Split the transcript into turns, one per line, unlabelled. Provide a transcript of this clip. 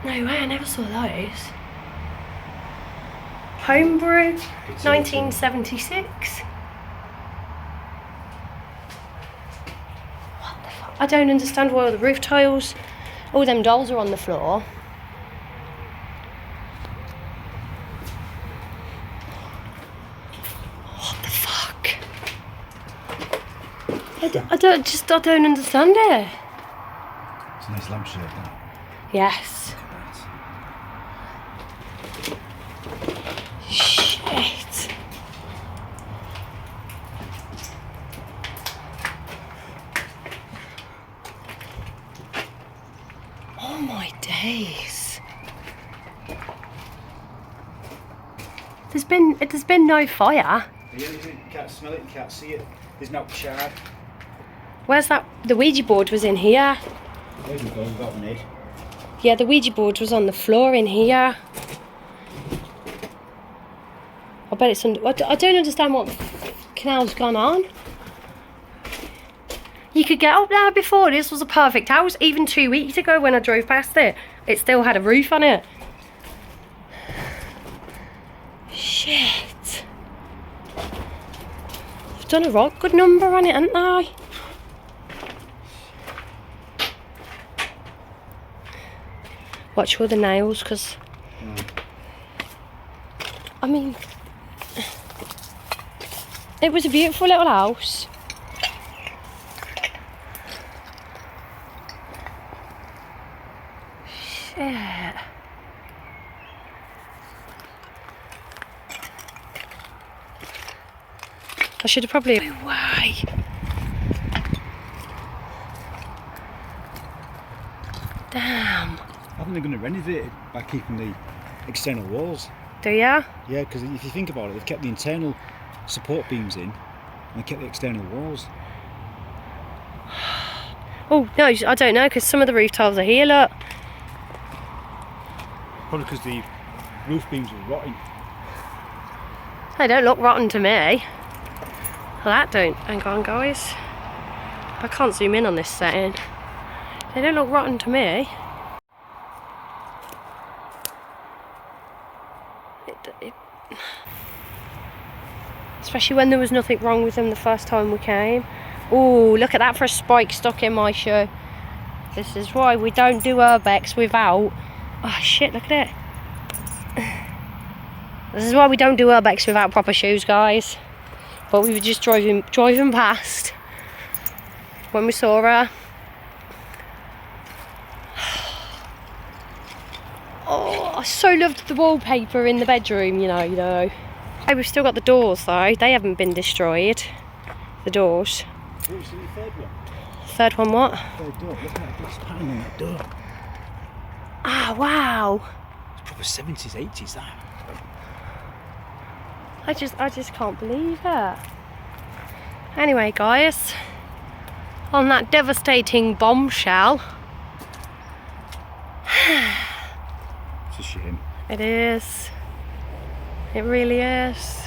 No way, I never saw those. Homebrew, 1976. What the fuck? I don't understand why all the roof tiles, all them dolls are on the floor. What the fuck? I don't understand it.
It's a nice lampshade, that.
Yes. Shit. Oh my days. There's been no fire.
You can't smell it, you can't see it. There's no shard.
Where's that? The Ouija board was in here.
There we go, we've got one.
Yeah, the Ouija board was on the floor in here. I bet it's under... I don't understand what the canal's gone on. You could get up there before. This was a perfect house. Even 2 weeks ago when I drove past it, it still had a roof on it. Shit. I've done a right good number on it, haven't I? Watch all the nails, because... I mean... It was a beautiful little house. Shit. I should have probably... No way. Damn.
I think they're going to renovate it by keeping the external walls.
Do ya?
Yeah, because if you think about it, they've kept the internal support beams in and they kept the external walls.
Oh, no, I don't know, because some of the roof tiles are here, look.
Probably because the roof beams were rotting.
They don't look rotten to me. Well, that don't. Hang on, guys. I can't zoom in on this setting. They don't look rotten to me. Especially when there was nothing wrong with them the first time we came. Oh, look at that for a spike stuck in my shoe. This is why we don't do urbex without... Oh shit, look at it. This is why we don't do urbex without proper shoes, guys. But we were just driving past when we saw her. Oh, I so loved the wallpaper in the bedroom, you know. Oh, we've still got the doors though. They haven't been destroyed. The doors.
Oh, see the third one?
Third one what?
Third door. Look at that glass pattern on that door.
Ah, wow.
It's proper 70s, 80s, that.
I just can't believe it. Anyway, guys, on that devastating bombshell.
It's a shame.
It is. It really is.